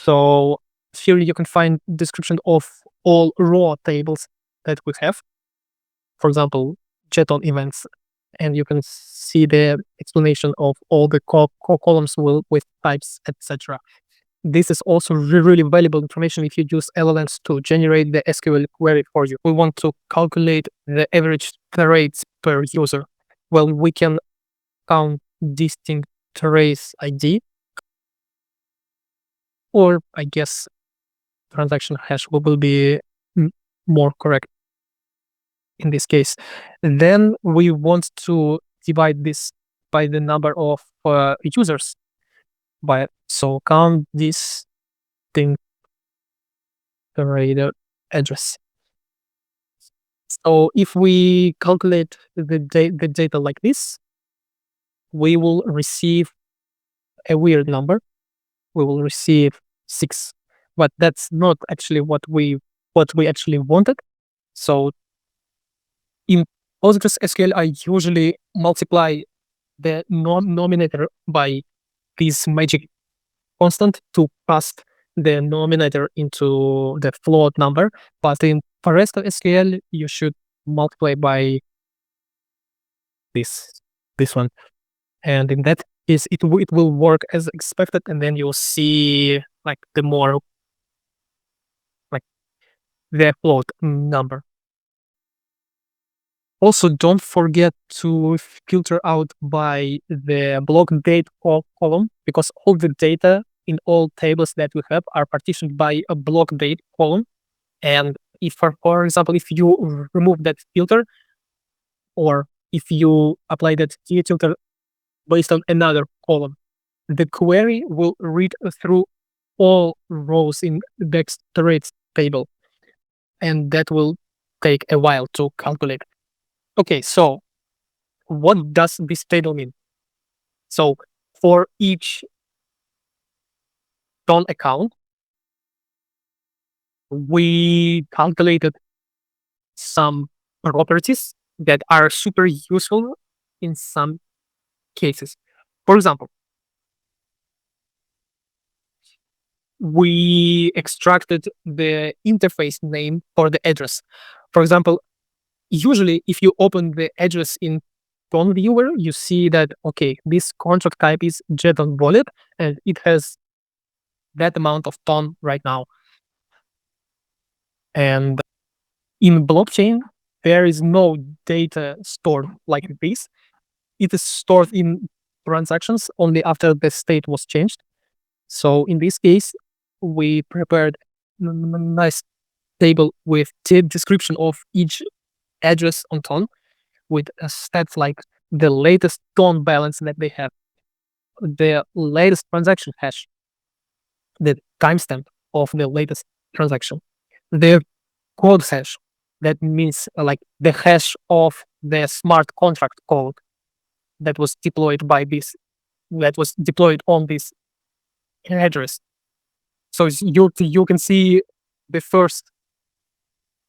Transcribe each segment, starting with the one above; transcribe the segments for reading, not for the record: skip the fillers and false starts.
So here you can find description of all raw tables that we have. For example, jeton events, and you can see the explanation of all the columns with types, etc. This is also really valuable information if you use LLMs to generate the SQL query for you. We want to calculate the average trades per user. Well, we can count distinct trace ID, or I guess transaction hash will be more correct in this case. And then we want to divide this by the number of users. So count this thing radar address. So if we calculate the data like this, we will receive a weird number. We will receive 6, but that's not actually what we actually wanted. So in PostgreSQL, I usually multiply the nominator by this magic constant to pass the nominator into the float number. But in REST of SQL, you should multiply by this one. And in that case, it will work as expected. And then you'll see like the more like the float number. Also, don't forget to filter out by the block date column, because all the data in all tables that we have are partitioned by a block date column. And if, for example, if you remove that filter, or if you apply that filter based on another column, the query will read through all rows in the trace table, and that will take a while to calculate. Okay, so what does this table mean? So for each Ton account, we calculated some properties that are super useful in some cases. For example, we extracted the interface name for the address. For example, usually if you open the address in Ton viewer, you see that, okay, this contract type is jeton wallet, and it has that amount of Ton right now. And in blockchain, there is no data stored like this. It is stored in transactions only after the state was changed. So in this case, we prepared a nice table with the description of each address on Ton, with stats like the latest Ton balance that they have, the latest transaction hash, the timestamp of the latest transaction, the code hash, that means like the hash of the smart contract code that was deployed on this address. So you can see the first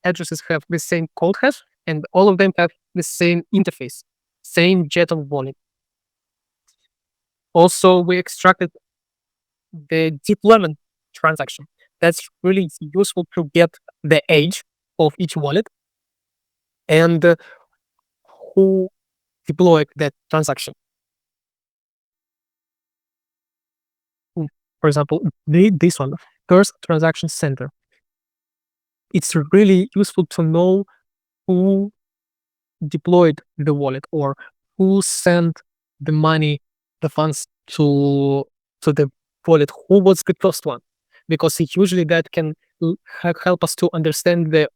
addresses have the same code hash, and all of them have the same interface, same jeton wallet. Also, we extracted the deployment transaction. That's really useful to get the age of each wallet and who deployed that transaction. For example, this one, first transaction center. It's really useful to know who deployed the wallet or who sent the money, the funds to the wallet, who was the first one, because usually that can help us to understand the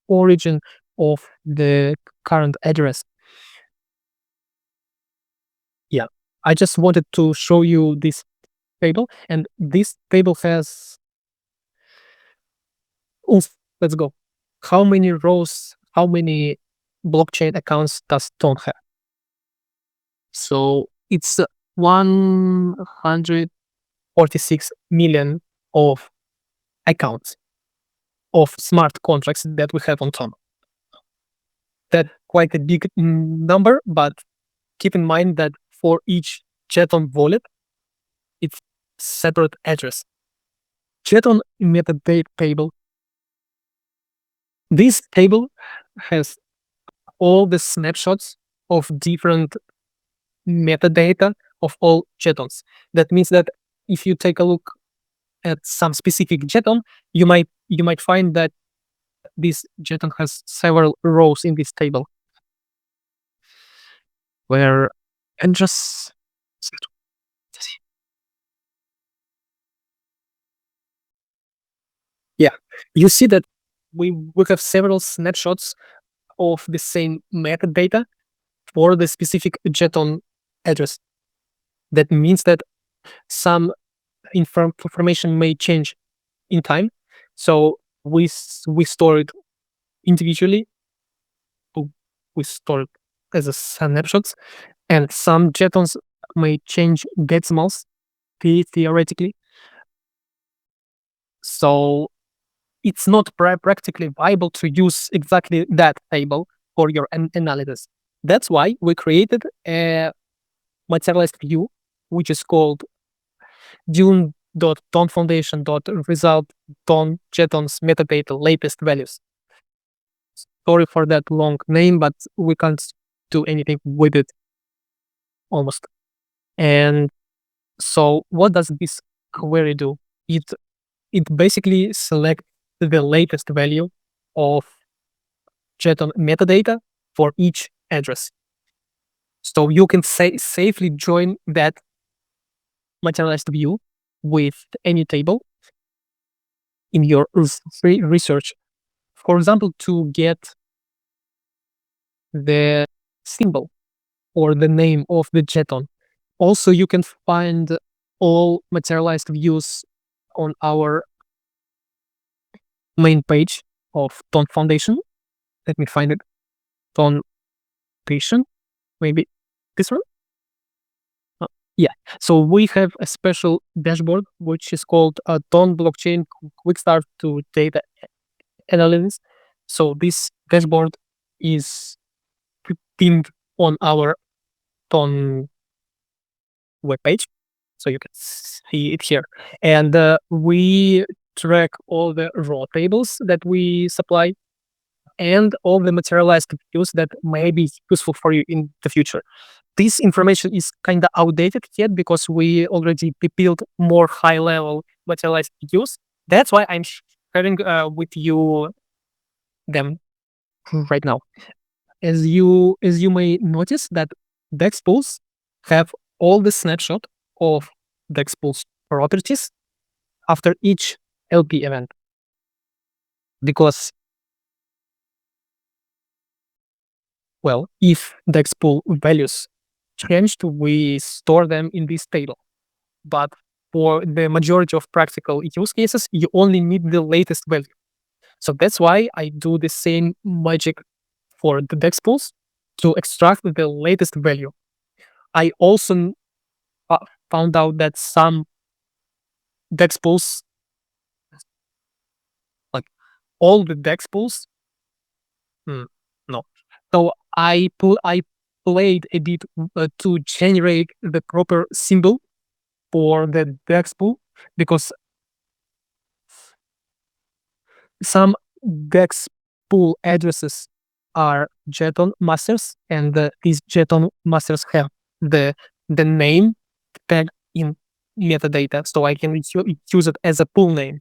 origin of the current address. Yeah, I just wanted to show you this table, and this table has, let's go. How many rows, how many blockchain accounts does Ton have? So it's 146 million of accounts of smart contracts that we have on Ton. That's quite a big number, but keep in mind that for each jeton wallet, it's separate address. jeton metadata table. This table has all the snapshots of different metadata of all jetons. That means that if you take a look at some specific jeton, you might find that this jeton has several rows in this table where and just yeah, you see that we have several snapshots of the same metadata for the specific jeton address. That means that some information may change in time. So we store it individually. We store it as a snapshots, and some jetons may change decimals theoretically. So it's not practically viable to use exactly that table for your analysis. That's why we created a materialized view, which is called Dune.TonFoundation.result.jetons metadata latest values. Sorry for that long name, but we can't do anything with it almost. And so what does this query do? It basically selects the latest value of jeton metadata for each address. So you can safely join that materialized view with any table in your research. For example, to get the symbol or the name of the jeton. Also, you can find all materialized views on our main page of Ton Foundation. Let me find it. Ton Foundation, maybe this one. Yeah. So we have a special dashboard which is called Ton Blockchain Quick Start to Data Analysis. So this dashboard is pinned on our Ton webpage, so you can see it here. And we track all the raw tables that we supply and all the materialized views that may be useful for you in the future. This information is kind of outdated yet because we already built more high-level materialized views. That's why I'm sharing with you them right now. As you may notice that DEX pools have all the snapshot of DEX pools properties after each LP event. Because, well, if DEX pool values changed, we store them in this table. But for the majority of practical use cases, you only need the latest value. So that's why I do the same magic for the DEX pools to extract the latest value. I also found out that some DEX pools, like all the DEX pools, no. So I played a bit to generate the proper symbol for the DEX pool because some DEX pool addresses are jeton masters, and these jeton masters have the name tag in metadata, so I can use it as a pool name.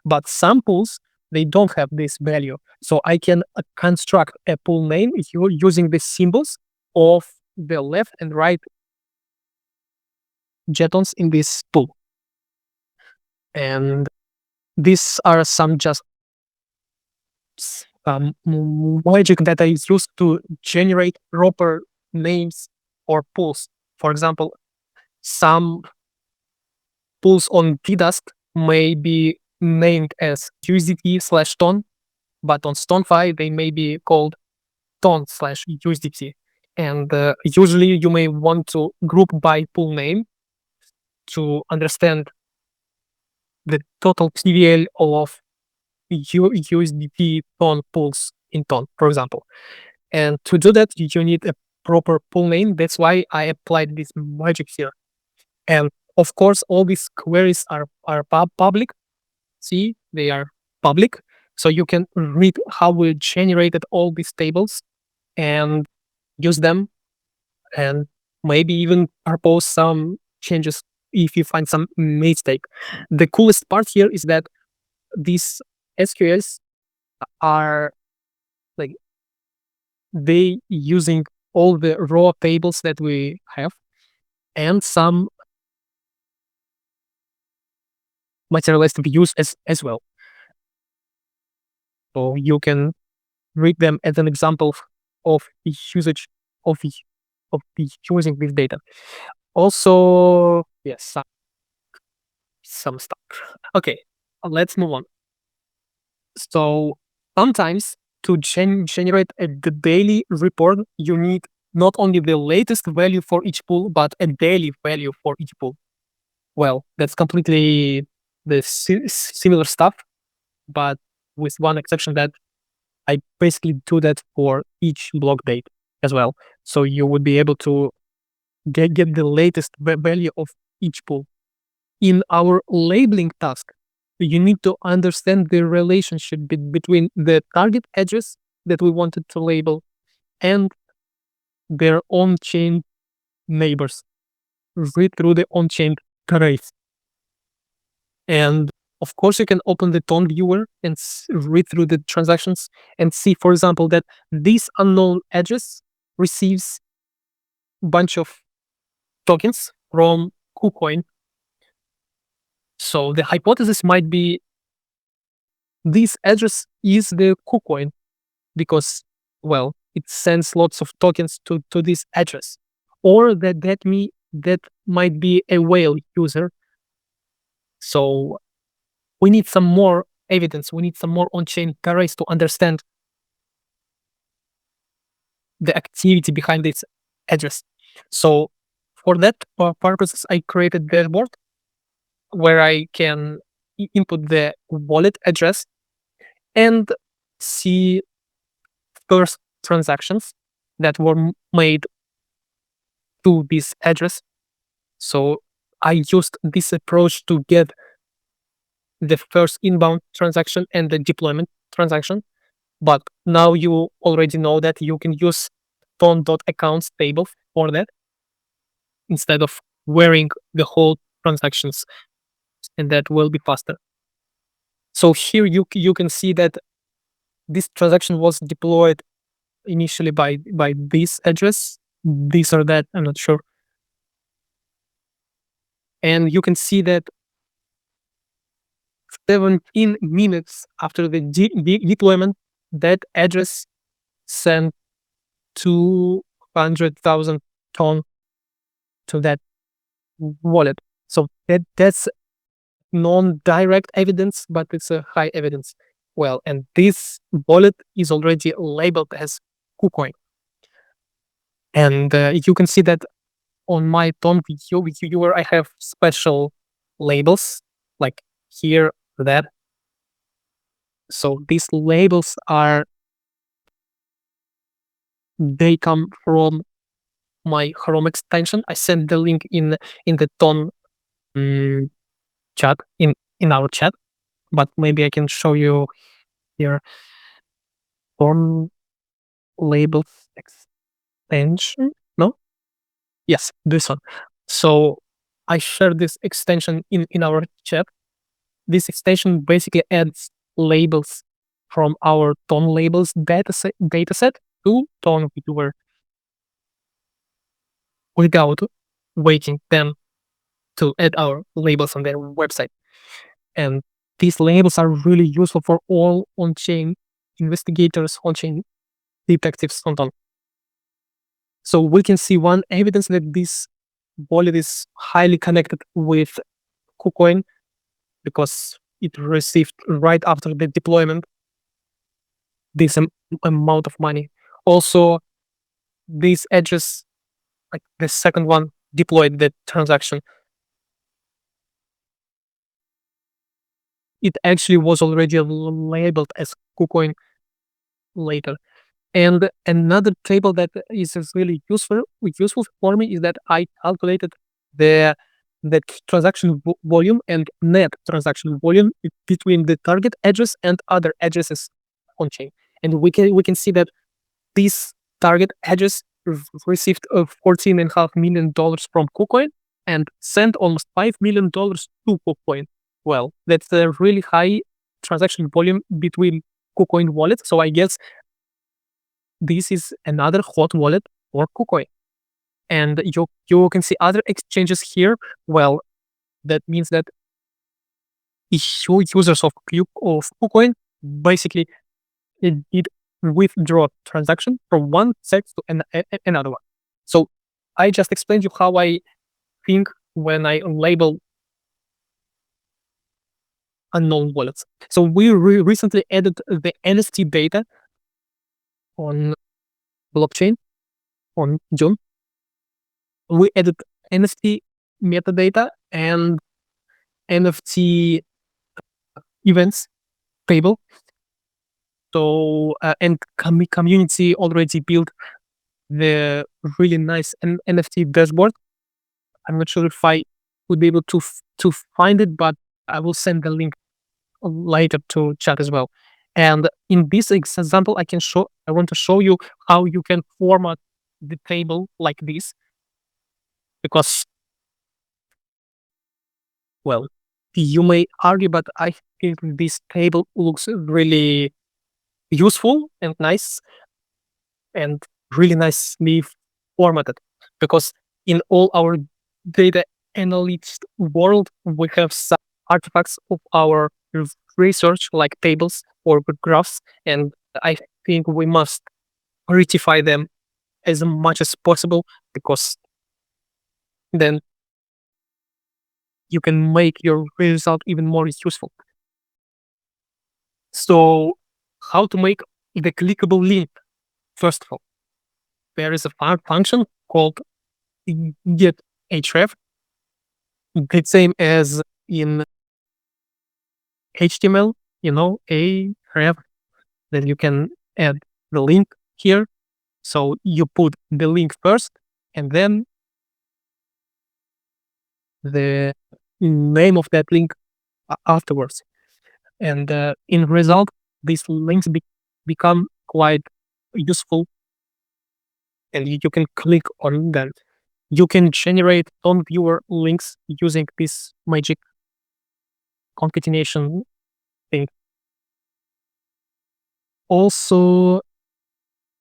But some pools, they don't have this value, so I can construct a pool name using the symbols of the left and right jetons in this pool. And these are some just logic that I use to generate proper names or pools. For example, some pools on Tdust may be named as USDT/ton, but on StoneFi they may be called ton/USDT. And usually you may want to group by pool name to understand the total TVL of USDT ton pools in ton, for example. And to do that, you need a proper pool name. That's why I applied this magic here. And of course, all these queries are public. see, they are public. So you can read how we generated all these tables and use them, and maybe even propose some changes if you find some mistake. The coolest part here is that these SQLs are like they using all the raw tables that we have and some materialized views as well. So you can read them as an example of the usage of the using this data. Also, yes, some stuff. Okay, let's move on. So sometimes to generate the daily report, you need not only the latest value for each pool, but a daily value for each pool. Well, that's completely the similar stuff, but with one exception that I basically do that for each block date as well. So you would be able to get the latest value of each pool. In our labeling task, you need to understand the relationship between the target edges that we wanted to label and their on-chain neighbors. Read through the on-chain trace. And of course, you can open the tone viewer and read through the transactions and see, for example, that these unknown edges receives a bunch of tokens from KuCoin. So the hypothesis might be this address is the KuCoin because, well, it sends lots of tokens to this address, or that might be a whale user. So we need some more evidence. We need some more on-chain arrays to understand the activity behind this address. So for that purposes, I created dashboard where I can input the wallet address and see first transactions that were made to this address. So I used this approach to get the first inbound transaction and the deployment transaction. But now you already know that you can use ton.accounts table for that instead of wearing the whole transactions, and that will be faster. So here you can see that this transaction was deployed initially by this address, this or that, I'm not sure. And you can see that 17 minutes after the deployment, that address sent 200,000 ton to that wallet. So that's non-direct evidence, but it's a high evidence. Well, and this wallet is already labeled as KuCoin. And you can see that on my Ton viewer, I have special labels like here, that. So these labels they come from my Chrome extension. I sent the link in the Ton chat in our chat, but maybe I can show you here Ton labels extension. No, yes, this one. So I share this extension in our chat. This extension basically adds labels from our Ton labels dataset to Ton viewer without waiting them to add our labels on their website. And these labels are really useful for all on-chain investigators, on-chain detectives on Ton. So we can see one evidence that this wallet is highly connected with KuCoin because it received right after the deployment this amount of money. Also, this address, like the second one, deployed the transaction. It actually was already labeled as KuCoin later. And another table that is really useful for me is that I calculated the the transaction volume and net transaction volume between the target address and other addresses on chain. And we can see that this target address received $14.5 million from KuCoin and sent almost $5 million to KuCoin. Well, that's a really high transaction volume between KuCoin wallets. So I guess this is another hot wallet for KuCoin. And you can see other exchanges here. Well, that means that users of KuCoin basically did withdraw transaction from one set to another one. So I just explained you how I think when I label unknown wallets. So we recently added the NFT data on blockchain on Dune. We added NFT metadata and NFT events table. So and community already built the really nice NFT dashboard. I'm not sure if I would be able to find it, but I will send the link later to chat as well. And in this example, I want to show you how you can format the table like this, because, well, you may argue, but I think this table looks really useful and nice and really nicely formatted, because in all our data analytics world, we have some artifacts of our research like tables or graphs, and I think we must rectify them as much as possible, because then you can make your result even more useful. So how to make the clickable link? First of all, there is a function called get href, the same as in HTML, a ref. Then you can add the link here. So you put the link first and then the name of that link afterwards. And in result, these links become quite useful, and you can click on them. You can generate on-viewer links using this magic concatenation thing. Also,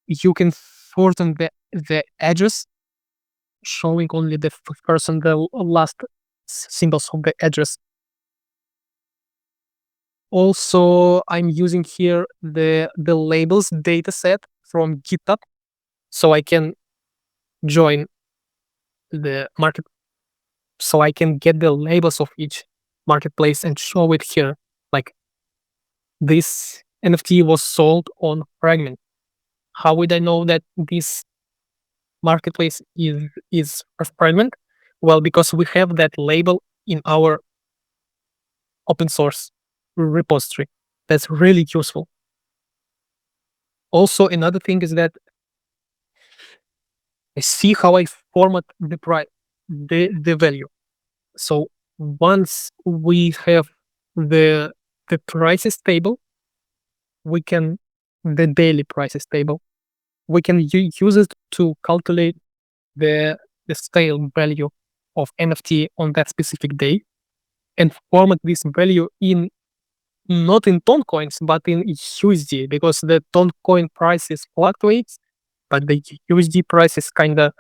you can shorten the address, showing only the first and the last symbols of the address. Also, I'm using here the labels dataset from GitHub, so I can join the market, so I can get the labels of each marketplace and show it here. Like, this NFT was sold on Fragment. How would I know that this marketplace is a Fragment? Well, because we have that label in our open source repository. That's really useful. Also, another thing is that I see how I format the price, the value. So once we have the prices table, we can the daily prices table, we can use it to calculate the sale value of NFT on that specific day, and format this value in not in ton coins but in USD, because the ton coin prices fluctuates, but the USD price is kind of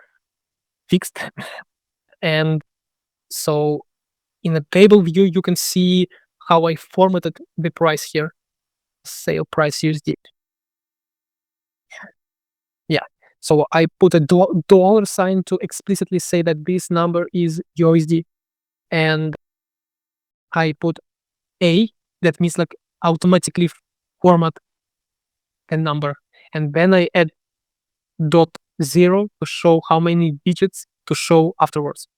fixed. And so in a table view, you can see how I formatted the price here, sale price USD. Yeah. So I put a dollar sign to explicitly say that this number is USD, and I put A, that means like automatically format a number, and then I add .0 to show how many digits to show afterwards,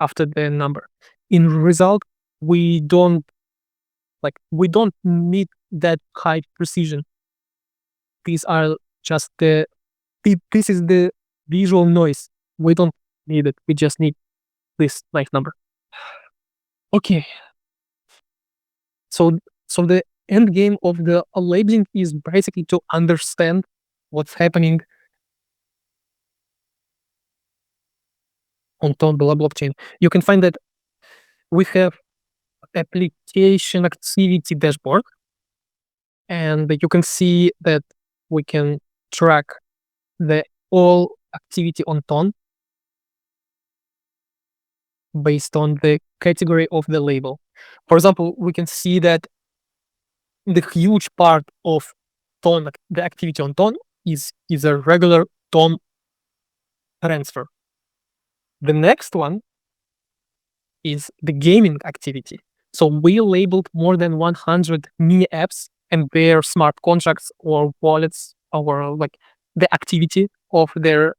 after the number. In result, we don't need that high precision. These are just this is the visual noise. We don't need it. We just need this nice number. Okay, so the end game of the labeling is basically to understand what's happening on top of the blockchain. You can find that we have application activity dashboard, and you can see that we can track the all activity on Ton based on the category of the label. For example, we can see that the huge part of Ton, the activity on Ton, is a regular Ton transfer. The next one is the gaming activity. So we labeled more than 100 mini apps and their smart contracts or wallets or like the activity of the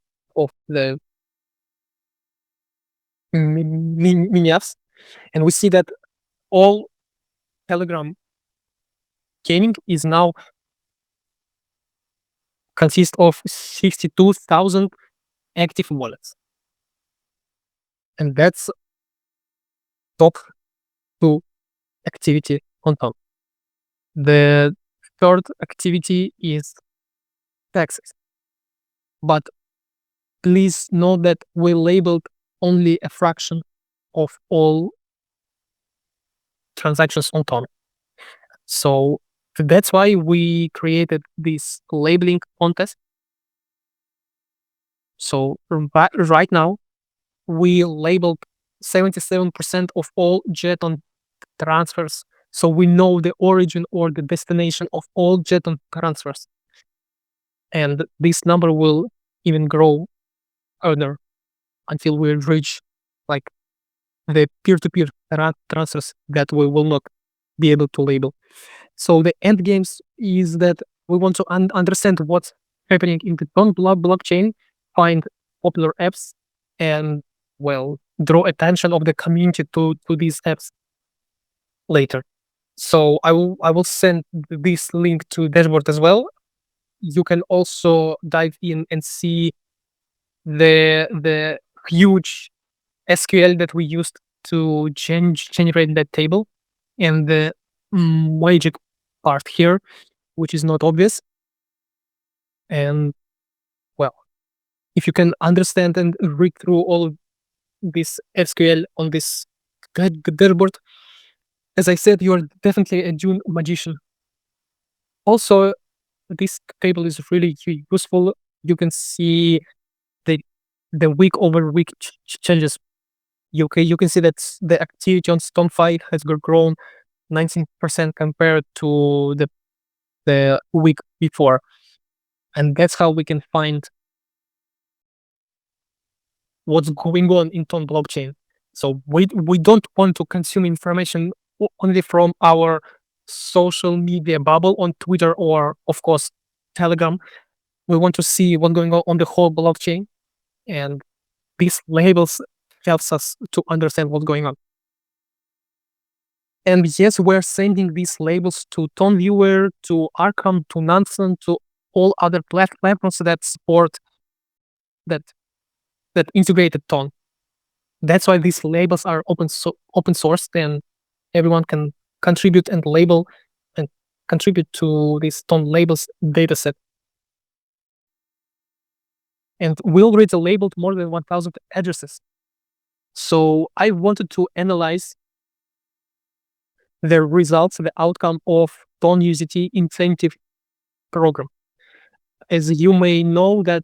mini apps. And we see that all Telegram gaming is now consists of 62,000 active wallets. And that's top two activity on top. The third activity is taxes. But please note that we labeled only a fraction of all transactions on Ton. So that's why we created this labeling contest. So right now, we labeled 77% of all jeton transfers. So we know the origin or the destination of all jeton transfers. And this number will even grow further until we reach like the peer-to-peer transfers that we will not be able to label. So the end games is that we want to understand what's happening in the blockchain, find popular apps, and well, draw attention of the community to these apps later. So I will send this link to dashboard as well. You can also dive in and see the huge SQL that we used to generate that table, and the magic part here, which is not obvious. And well, if you can understand and read through all of this SQL on this dashboard, as I said, you are definitely a Dune magician. Also, this table is really useful. You can see the week over week changes. You can see that the activity on Storm5 has grown 19% compared to the week before. And that's how we can find what's going on in Ton blockchain. So we don't want to consume information only from our social media bubble on Twitter or of course Telegram. We want to see what's going on the whole blockchain, and these labels helps us to understand what's going on. And yes, we're sending these labels to TonViewer, to Arkham, to Nansen, to all other platforms that support that integrated Ton. That's why these labels are open source, and everyone can contribute and label and contribute to this Ton labels dataset. And we already labeled more than 1,000 addresses. So I wanted to analyze the results, the outcome of Ton USDT incentive program. As you may know, that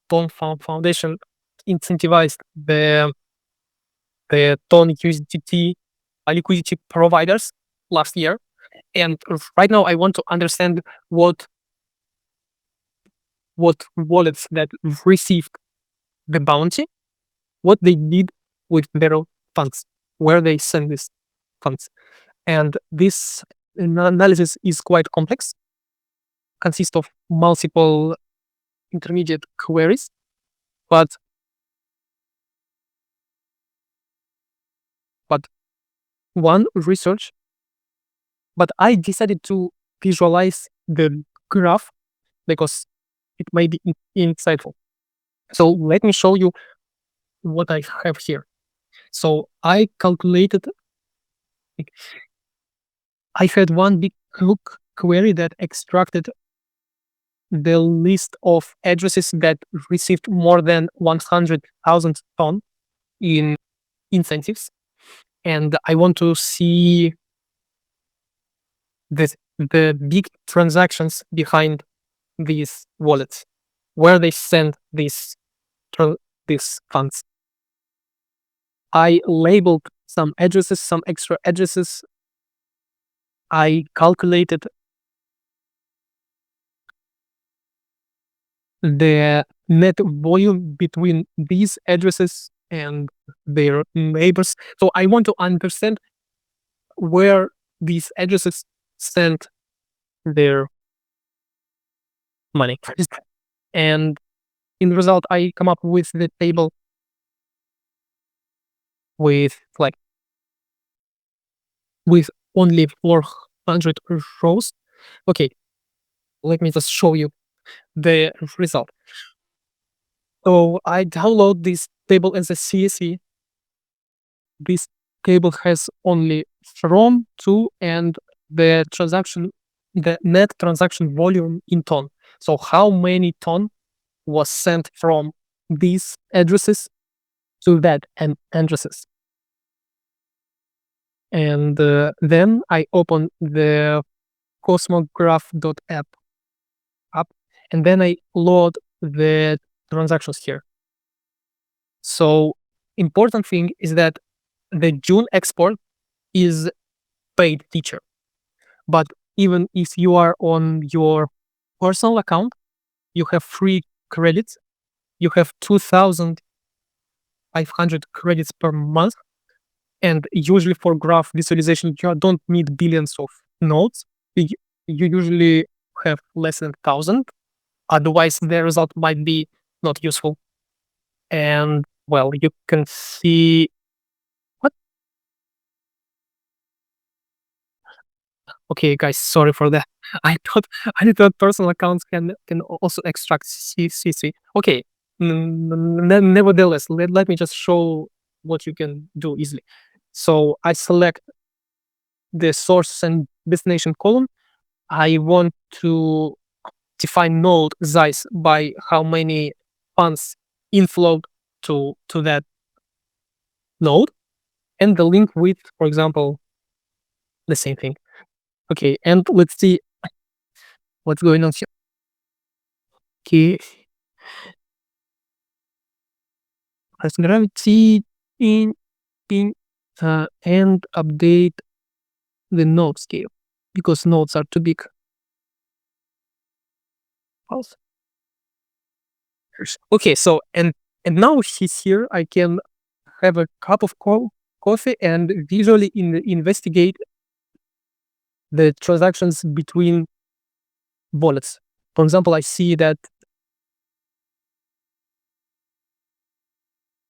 Ton Foundation incentivized the Ton USDT liquidity providers last year. And right now I want to understand what wallets that received the bounty, what they did with their funds, where they send these funds. And this analysis is quite complex, consists of multiple intermediate queries, but one research, but I decided to visualize the graph because it may be insightful. So let me show you what I have here. So I calculated, I had one big query that extracted the list of addresses that received more than 100,000 ton in incentives. And I want to see the big transactions behind these wallets, where they send these funds. I labeled some addresses, some extra addresses. I calculated the net volume between these addresses and their neighbors. So I want to understand where these addresses send their money. And in the result, I come up with the table with with only 400 rows. Okay, let me just show you the result. So I download this table as a CSV. This table has only from, to, and the net transaction volume in ton. So how many ton was sent from these addresses to that addresses. And then I open the cosmograph.app app, and then I load the transactions here. So important thing is that the Dune export is paid feature. But even if you are on your personal account, you have free credits. You have 2,500 credits per month. And usually for graph visualization, you don't need billions of nodes. You usually have less than 1,000. Otherwise, the result might be not useful. And well, you can see what? Okay, guys, sorry for that. I thought personal accounts can also extract CC. Okay, nevertheless, let me just show what you can do easily. So I select the source and destination column. I want to define node size by how many funds inflowed to that node, and the link width, for example, the same thing. Okay, and let's see what's going on here. Okay, as gravity in and update the node scale because nodes are too big. Also. Okay, so and now he's here. I can have a cup of coffee and visually investigate the transactions between wallets. For example, I see that,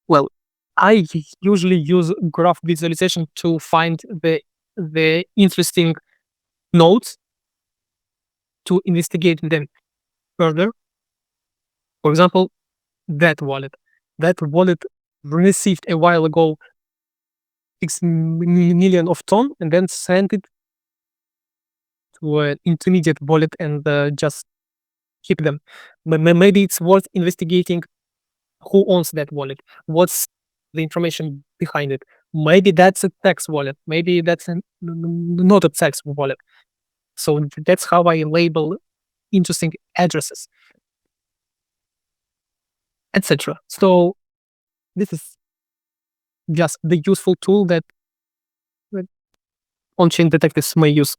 well, I usually use graph visualization to find the interesting nodes to investigate them further. For example, that wallet. That wallet received a while ago 6 million of ton and then sent it to an intermediate wallet and just keep them. Maybe it's worth investigating who owns that wallet. What's the information behind it? Maybe that's a tax wallet. Maybe that's not a tax wallet. So that's how I label interesting addresses, etc. So this is just the useful tool that on-chain detectives may use.